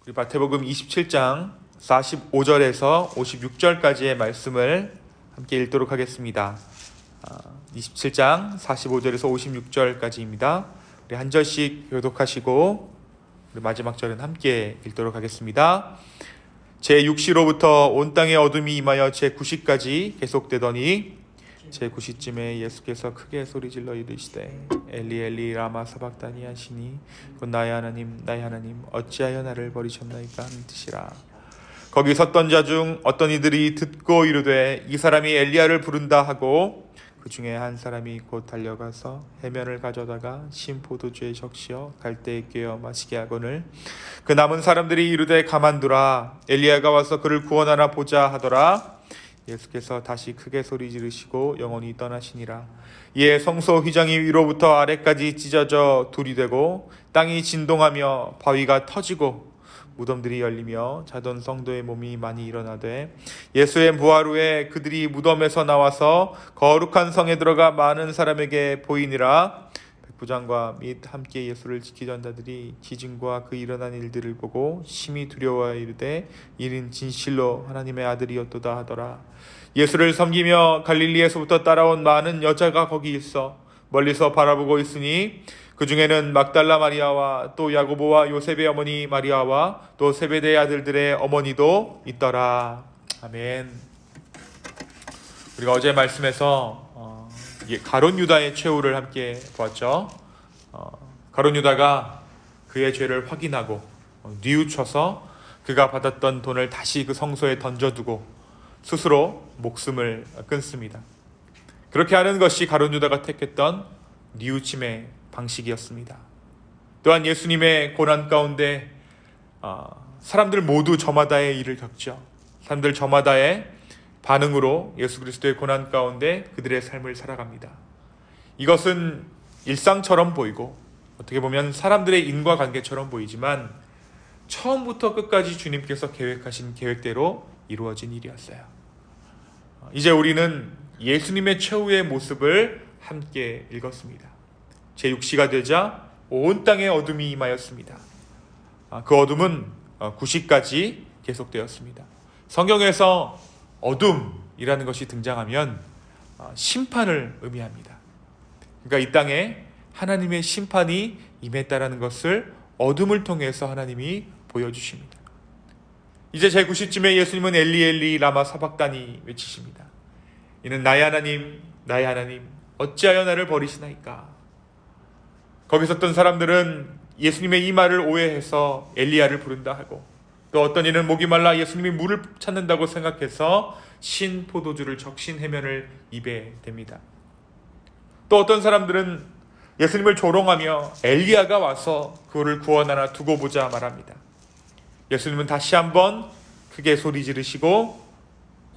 우리 마태복음 27장 45절에서 56절까지의 말씀을 함께 읽도록 하겠습니다. 27장 45절에서 56절까지입니다. 우리 한 절씩 교독하시고 우리 마지막 절은 함께 읽도록 하겠습니다. 제6시로부터 온 땅에 어둠이 임하여 제9시까지 계속되더니 제9시쯤에 예수께서 크게 소리질러 이르시되 엘리 엘리 라마 사박다니 하시니 곧 나의 하나님 나의 하나님 어찌하여 나를 버리셨나이까 하는 뜻이라. 거기 섰던 자 중 어떤 이들이 듣고 이르되 이 사람이 엘리야를 부른다 하고 그 중에 한 사람이 곧 달려가서 해면을 가져다가 신 포도주에 적시어 갈대에 꿰어 마시게 하거늘 그 남은 사람들이 이르되 가만두라 엘리야가 와서 그를 구원하나 보자 하더라. 예수께서 다시 크게 소리 지르시고 영원히 떠나시니라. 이에 성소 휘장이 위로부터 아래까지 찢어져 둘이 되고 땅이 진동하며 바위가 터지고 무덤들이 열리며 자던 성도의 몸이 많이 일어나되 예수의 부활 후에 그들이 무덤에서 나와서 거룩한 성에 들어가 많은 사람에게 보이니라. 백부장과 및 함께 예수를 지키던 자들이 기징과 그 일어난 일들을 보고 심히 두려워하여 이르되 이는 진실로 하나님의 아들이었도다 하더라. 예수를 섬기며 갈릴리에서부터 따라온 많은 여자가 거기 있어 멀리서 바라보고 있으니 그 중에는 막달라 마리아와 또 야고보와 요셉의 어머니 마리아와 또 세베대의 아들들의 어머니도 있더라. 아멘. 우리가 어제 말씀에서 가룟 유다의 최후를 함께 보았죠. 가룟 유다가 그의 죄를 확인하고 뉘우쳐서 그가 받았던 돈을 다시 그 성소에 던져두고 스스로 목숨을 끊습니다. 그렇게 하는 것이 가룟 유다가 택했던 뉘우침의 방식이었습니다. 또한 예수님의 고난 가운데 사람들 모두 저마다의 일을 겪죠. 사람들 저마다의 반응으로 예수 그리스도의 고난 가운데 그들의 삶을 살아갑니다. 이것은 일상처럼 보이고 어떻게 보면 사람들의 인과관계처럼 보이지만 처음부터 끝까지 주님께서 계획하신 계획대로 이루어진 일이었어요. 이제 우리는 예수님의 최후의 모습을 함께 읽었습니다. 제6시가 되자 온 땅에 어둠이 임하였습니다. 그 어둠은 9시까지 계속되었습니다. 성경에서 어둠이라는 것이 등장하면 심판을 의미합니다. 그러니까 이 땅에 하나님의 심판이 임했다라는 것을 어둠을 통해서 하나님이 보여주십니다. 이제 제9시쯤에 예수님은 엘리 엘리 라마 사박다니 외치십니다. 이는 나의 하나님 나의 하나님 어찌하여 나를 버리시나이까. 거기 섰던 사람들은 예수님의 이 말을 오해해서 엘리야를 부른다 하고 또 어떤 이는 목이 말라 예수님이 물을 찾는다고 생각해서 신 포도주를 적신 해면을 입에 댑니다. 또 어떤 사람들은 예수님을 조롱하며 엘리야가 와서 그를 구원하나 두고 보자 말합니다. 예수님은 다시 한번 크게 소리 지르시고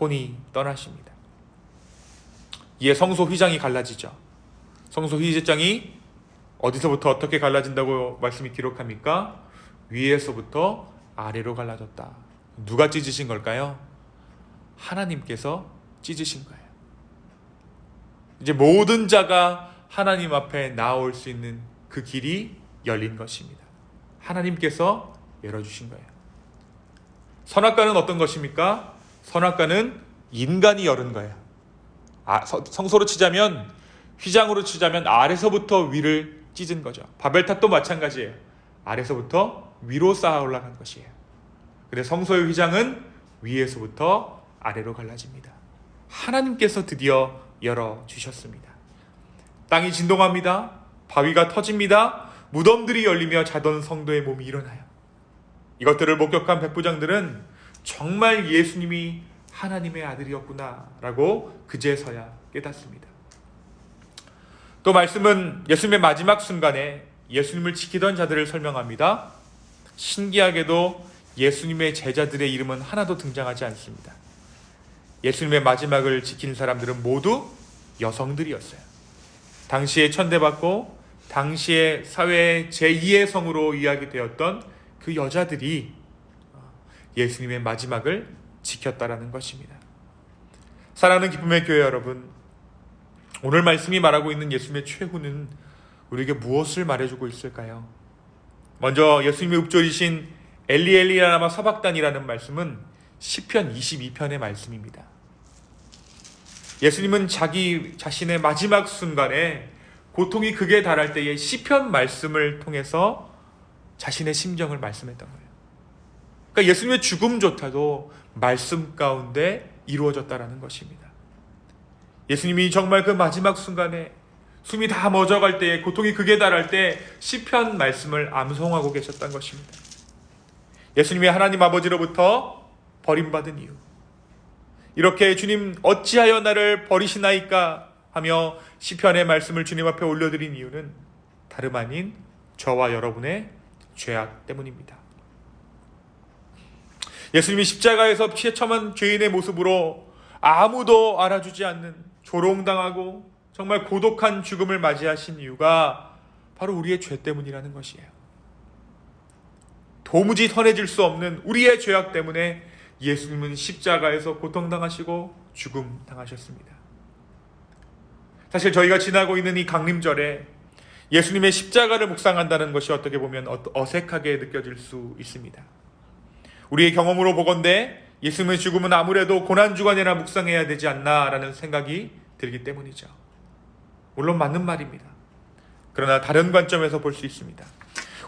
혼이 떠나십니다. 이에 성소 휘장이 갈라지죠. 성소 휘장이 어디서부터 어떻게 갈라진다고 말씀이 기록합니까? 위에서부터 아래로 갈라졌다. 누가 찢으신 걸까요? 하나님께서 찢으신 거예요. 이제 모든 자가 하나님 앞에 나올 수 있는 그 길이 열린 것입니다. 하나님께서 열어주신 거예요. 선악과는 어떤 것입니까? 선악과는 인간이 열은 거예요. 성소로 치자면 휘장으로 치자면 아래서부터 위를 찢은 거죠. 바벨탑도 마찬가지예요. 아래서부터 위로 쌓아 올라간 것이에요. 그래서 성소의 휘장은 위에서부터 아래로 갈라집니다. 하나님께서 드디어 열어주셨습니다. 땅이 진동합니다. 바위가 터집니다. 무덤들이 열리며 자던 성도의 몸이 일어나요. 이것들을 목격한 백부장들은 정말 예수님이 하나님의 아들이었구나 라고 그제서야 깨닫습니다. 또 말씀은 예수님의 마지막 순간에 예수님을 지키던 자들을 설명합니다. 신기하게도 예수님의 제자들의 이름은 하나도 등장하지 않습니다. 예수님의 마지막을 지킨 사람들은 모두 여성들이었어요. 당시에 천대받고 당시에 사회의 제2의 성으로 이야기되었던 그 여자들이 예수님의 마지막을 지켰다라는 것입니다. 사랑하는 기쁨의 교회 여러분, 오늘 말씀이 말하고 있는 예수님의 최후는 우리에게 무엇을 말해주고 있을까요? 먼저 예수님의 읍조리신 엘리 엘리 라마 사박단이라는 말씀은 시편 22편의 말씀입니다. 예수님은 자기 자신의 마지막 순간에 고통이 극에 달할 때에 시편 말씀을 통해서 자신의 심정을 말씀했던 거예요. 그러니까 예수님의 죽음조차도 말씀 가운데 이루어졌다라는 것입니다. 예수님이 정말 그 마지막 순간에 숨이 다 멎어갈 때에 고통이 극에 달할 때 시편 말씀을 암송하고 계셨던 것입니다. 예수님이 하나님 아버지로부터 버림받은 이유, 이렇게 주님 어찌하여 나를 버리시나이까 하며 시편의 말씀을 주님 앞에 올려드린 이유는 다름 아닌 저와 여러분의 죄악 때문입니다. 예수님이 십자가에서 피처만 죄인의 모습으로 아무도 알아주지 않는 조롱당하고 정말 고독한 죽음을 맞이하신 이유가 바로 우리의 죄 때문이라는 것이에요. 도무지 선해질 수 없는 우리의 죄악 때문에 예수님은 십자가에서 고통당하시고 죽음당하셨습니다. 사실 저희가 지나고 있는 이 강림절에 예수님의 십자가를 묵상한다는 것이 어떻게 보면 어색하게 느껴질 수 있습니다. 우리의 경험으로 보건대 예수님의 죽음은 아무래도 고난주간이나 묵상해야 되지 않나라는 생각이 들기 때문이죠. 물론 맞는 말입니다. 그러나 다른 관점에서 볼 수 있습니다.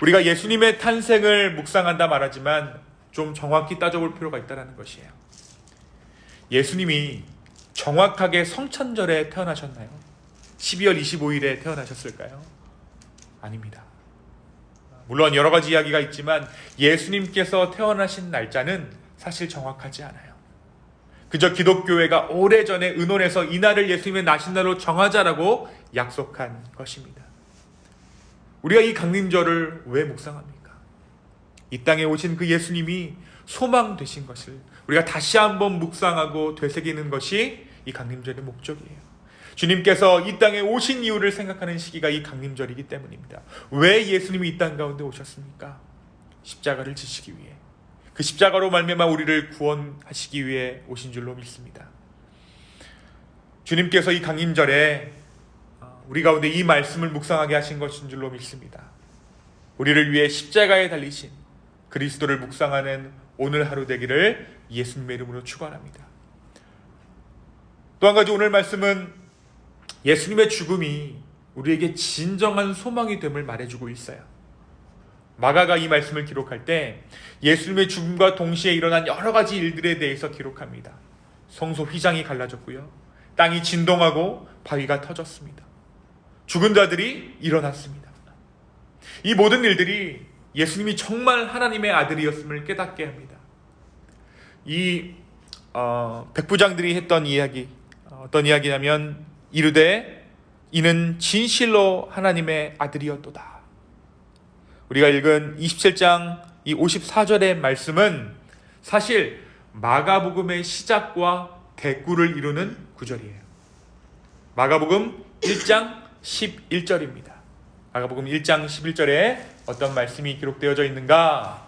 우리가 예수님의 탄생을 묵상한다 말하지만 좀 정확히 따져볼 필요가 있다는 것이에요. 예수님이 정확하게 성천절에 태어나셨나요? 12월 25일에 태어나셨을까요? 아닙니다. 물론 여러 가지 이야기가 있지만 예수님께서 태어나신 날짜는 사실 정확하지 않아요. 그저 기독교회가 오래전에 의논해서 이날을 예수님의 나신 날로 정하자라고 약속한 것입니다. 우리가 이 강림절을 왜 묵상합니까? 이 땅에 오신 그 예수님이 소망 되신 것을 우리가 다시 한번 묵상하고 되새기는 것이 이 강림절의 목적이에요. 주님께서 이 땅에 오신 이유를 생각하는 시기가 이 강림절이기 때문입니다. 왜 예수님이 이 땅 가운데 오셨습니까? 십자가를 지시기 위해, 그 십자가로 말미암아 우리를 구원하시기 위해 오신 줄로 믿습니다. 주님께서 이 강림절에 우리 가운데 이 말씀을 묵상하게 하신 것인 줄로 믿습니다. 우리를 위해 십자가에 달리신 그리스도를 묵상하는 오늘 하루 되기를 예수님의 이름으로 축원합니다. 또 한 가지 오늘 말씀은 예수님의 죽음이 우리에게 진정한 소망이 됨을 말해주고 있어요. 마가가 이 말씀을 기록할 때 예수님의 죽음과 동시에 일어난 여러 가지 일들에 대해서 기록합니다. 성소 휘장이 갈라졌고요, 땅이 진동하고 바위가 터졌습니다. 죽은 자들이 일어났습니다. 이 모든 일들이 예수님이 정말 하나님의 아들이었음을 깨닫게 합니다. 이 백부장들이 했던 이야기, 어떤 이야기냐면 이르되 이는 진실로 하나님의 아들이었도다. 우리가 읽은 27장 이 54절의 말씀은 사실 마가복음의 시작과 대꾸를 이루는 구절이에요. 마가복음 1장 11절입니다. 마가복음 1장 11절에 어떤 말씀이 기록되어져 있는가?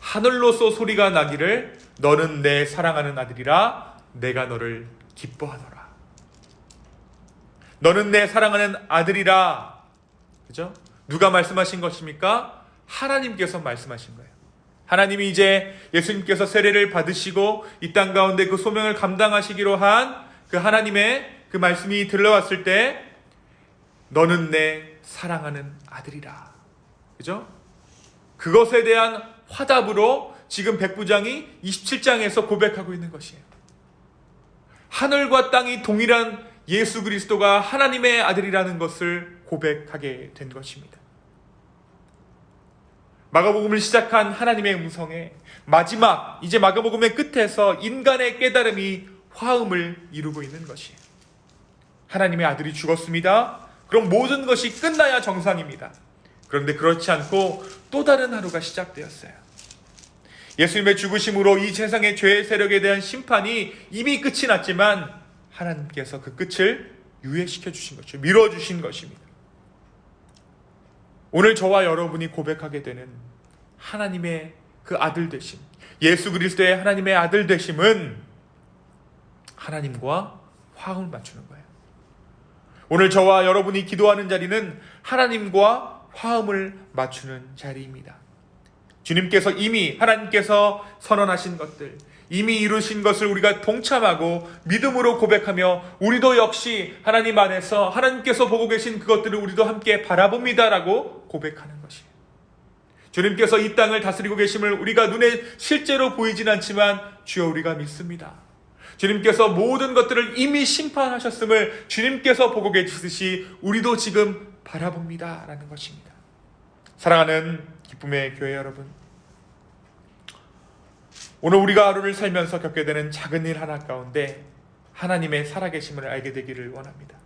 하늘로서 소리가 나기를 너는 내 사랑하는 아들이라 내가 너를 기뻐하노라. 너는 내 사랑하는 아들이라. 그죠? 누가 말씀하신 것입니까? 하나님께서 말씀하신 거예요. 하나님이 이제 예수님께서 세례를 받으시고 이 땅 가운데 그 소명을 감당하시기로 한 그 하나님의 그 말씀이 들려왔을 때 너는 내 사랑하는 아들이라. 그죠? 그것에 대한 화답으로 지금 백부장이 27장에서 고백하고 있는 것이에요. 하늘과 땅이 동일한 예수 그리스도가 하나님의 아들이라는 것을 고백하게 된 것입니다. 마가복음을 시작한 하나님의 음성에 마지막 이제 마가복음의 끝에서 인간의 깨달음이 화음을 이루고 있는 것이에요. 하나님의 아들이 죽었습니다. 그럼 모든 것이 끝나야 정상입니다. 그런데 그렇지 않고 또 다른 하루가 시작되었어요. 예수님의 죽으심으로 이 세상의 죄의 세력에 대한 심판이 이미 끝이 났지만 하나님께서 그 끝을 유예시켜 주신 것이죠. 미뤄주신 것입니다. 오늘 저와 여러분이 고백하게 되는 하나님의 그 아들 되심, 예수 그리스도의 하나님의 아들 되심은 하나님과 화음을 맞추는 거예요. 오늘 저와 여러분이 기도하는 자리는 하나님과 화음을 맞추는 자리입니다. 주님께서 이미 하나님께서 선언하신 것들, 이미 이루신 것을 우리가 동참하고 믿음으로 고백하며 우리도 역시 하나님 안에서 하나님께서 보고 계신 그것들을 우리도 함께 바라봅니다라고 고백하는 것이에요. 주님께서 이 땅을 다스리고 계심을 우리가 눈에 실제로 보이진 않지만 주여 우리가 믿습니다. 주님께서 모든 것들을 이미 심판하셨음을 주님께서 보고 계시듯이 우리도 지금 바라봅니다 라는 것입니다. 사랑하는 기쁨의 교회 여러분, 오늘 우리가 하루를 살면서 겪게 되는 작은 일 하나 가운데 하나님의 살아계심을 알게 되기를 원합니다.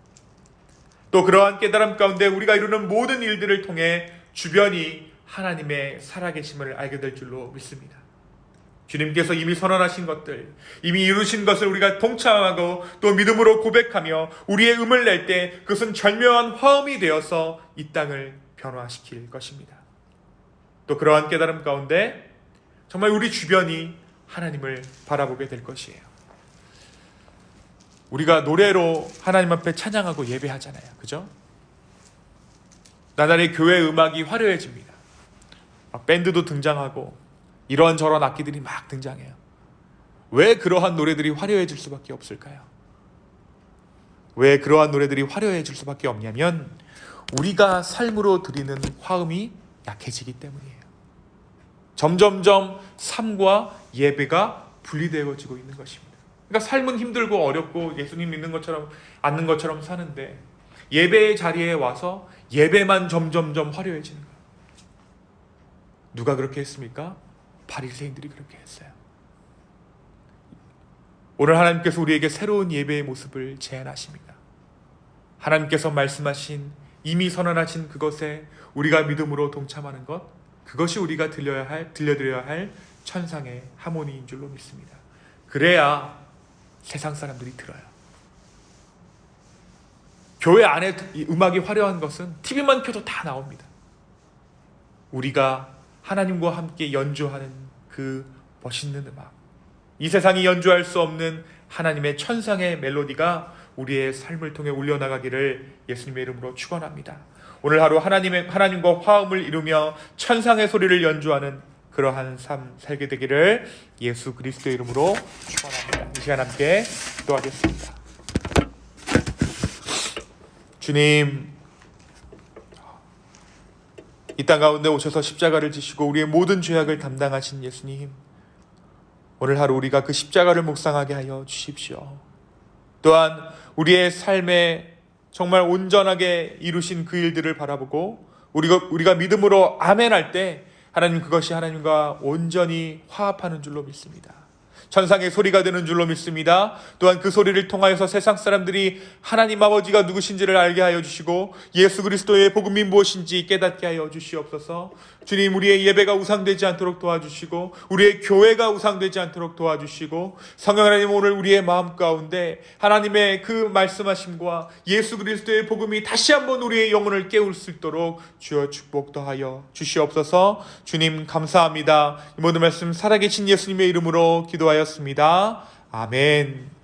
또 그러한 깨달음 가운데 우리가 이루는 모든 일들을 통해 주변이 하나님의 살아계심을 알게 될 줄로 믿습니다. 주님께서 이미 선언하신 것들, 이미 이루신 것을 우리가 동참하고 또 믿음으로 고백하며 우리의 음을 낼 때 그것은 절묘한 화음이 되어서 이 땅을 변화시킬 것입니다. 또 그러한 깨달음 가운데 정말 우리 주변이 하나님을 바라보게 될 것이에요. 우리가 노래로 하나님 앞에 찬양하고 예배하잖아요. 그죠? 나날이 교회 음악이 화려해집니다. 막 밴드도 등장하고 이런저런 악기들이 막 등장해요. 왜 그러한 노래들이 화려해질 수밖에 없을까요? 왜 그러한 노래들이 화려해질 수밖에 없냐면 우리가 삶으로 드리는 화음이 약해지기 때문이에요. 점점점 삶과 예배가 분리되어지고 있는 것입니다. 그러니까 삶은 힘들고 어렵고 예수님 믿는 것처럼 않는 것처럼 사는데 예배의 자리에 와서 예배만 점점점 화려해지는 거예요. 누가 그렇게 했습니까? 바리새인들이 그렇게 했어요. 오늘 하나님께서 우리에게 새로운 예배의 모습을 제안하십니다. 하나님께서 말씀하신 이미 선언하신 그것에 우리가 믿음으로 동참하는 것, 그것이 우리가 들려드려야 할 천상의 하모니인 줄로 믿습니다. 그래야 세상 사람들이 들어요. 교회 안에 음악이 화려한 것은 TV만 켜도 다 나옵니다. 우리가 하나님과 함께 연주하는 그 멋있는 음악, 이 세상이 연주할 수 없는 하나님의 천상의 멜로디가 우리의 삶을 통해 울려나가기를 예수님의 이름으로 축원합니다. 오늘 하루 하나님과 화음을 이루며 천상의 소리를 연주하는 그러한 삶 살게 되기를 예수 그리스도의 이름으로 축원합니다. 이 시간 함께 기도하겠습니다. 주님, 이 땅 가운데 오셔서 십자가를 지시고 우리의 모든 죄악을 담당하신 예수님, 오늘 하루 우리가 그 십자가를 묵상하게 하여 주십시오. 또한 우리의 삶에 정말 온전하게 이루신 그 일들을 바라보고 우리가 믿음으로 아멘 할 때 하나님, 그것이 하나님과 온전히 화합하는 줄로 믿습니다. 천상의 소리가 되는 줄로 믿습니다. 또한 그 소리를 통하여서 세상 사람들이 하나님 아버지가 누구신지를 알게 하여 주시고 예수 그리스도의 복음이 무엇인지 깨닫게 하여 주시옵소서. 주님, 우리의 예배가 우상되지 않도록 도와주시고 우리의 교회가 우상되지 않도록 도와주시고 성령 하나님, 오늘 우리의 마음 가운데 하나님의 그 말씀하심과 예수 그리스도의 복음이 다시 한번 우리의 영혼을 깨울 수 있도록 주여 축복 더하여 주시옵소서. 주님 감사합니다. 이 모든 말씀 살아계신 예수님의 이름으로 기도하였습니다. 아멘.